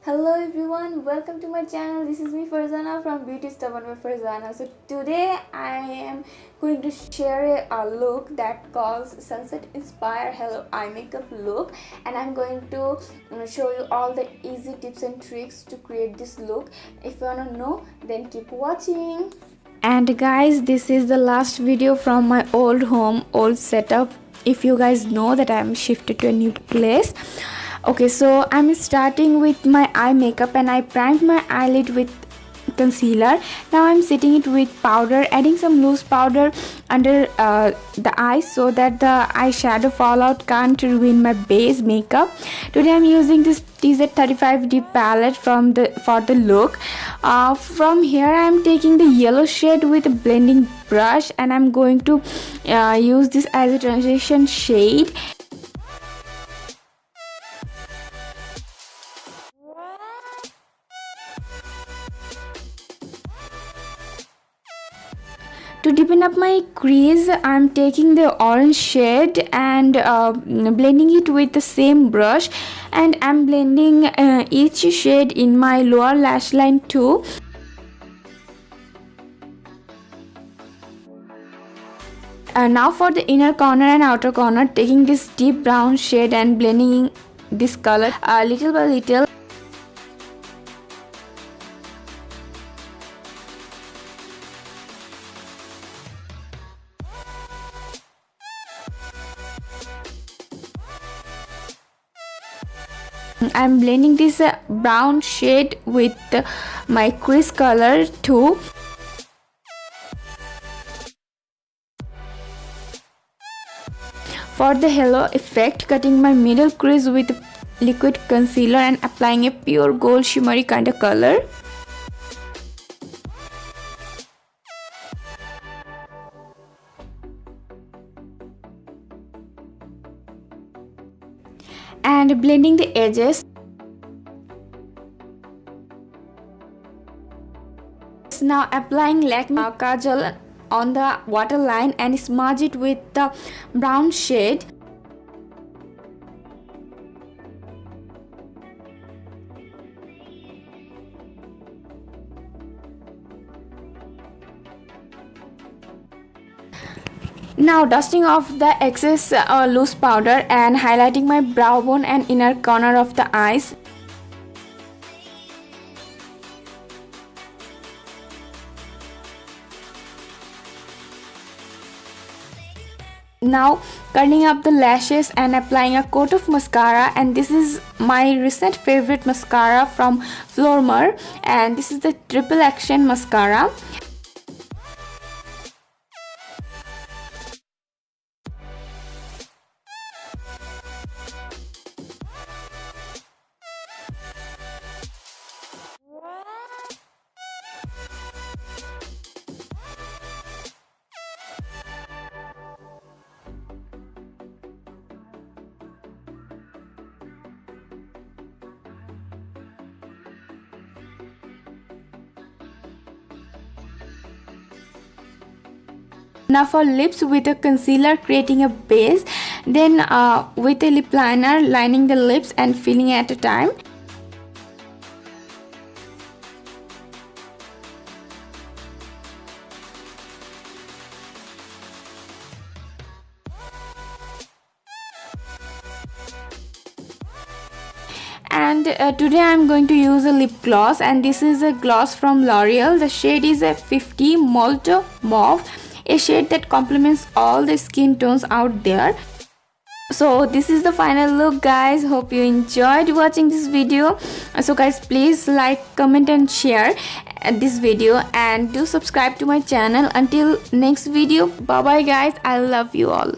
Hello everyone, welcome to my channel. This is me Farzana from Beauty Stubborn By Fazana. So today I am going to share a look that calls Sunset Inspire Hello Eye Makeup look, and I'm going to show you all the easy tips and tricks to create this look. If you wanna know, then keep watching. And guys, this is the last video from my old home, old setup. If you guys know that I am shifted to a new place. Okay, so I'm starting with my eye makeup, and I primed my eyelid with concealer. Now I'm setting it with powder, adding some loose powder under the eyes so that the eyeshadow fallout can't ruin my base makeup. Today I'm using this TZ35D palette for the look. From here I'm taking the yellow shade with a blending brush, and I'm going to use this as a transition shade. To deepen up my crease, I'm taking the orange shade and blending it with the same brush, and I'm blending each shade in my lower lash line too. Now for the inner corner and outer corner, taking this deep brown shade and blending this color little by little. I'm blending this brown shade with my crease color too. For the halo effect, cutting my middle crease with liquid concealer and applying a pure gold shimmery kind of color. And blending the edges. Now applying Lakme kajal on the waterline and smudge it with the brown shade. Now dusting off the excess loose powder and highlighting my brow bone and inner corner of the eyes. Now curling up the lashes and applying a coat of mascara, and this is my recent favorite mascara from Flormer, and this is the triple action mascara. Now for lips, with a concealer creating a base, then with a lip liner lining the lips and filling at a time. And today I'm going to use a lip gloss, and this is a gloss from Loreal. The shade is a 50 Molto Mauve, a shade that complements all the skin tones out there. So this is the final look, guys. Hope you enjoyed watching this video. So guys, please like, comment and share this video, and do subscribe to my channel. Until next video, bye bye guys. I love you all.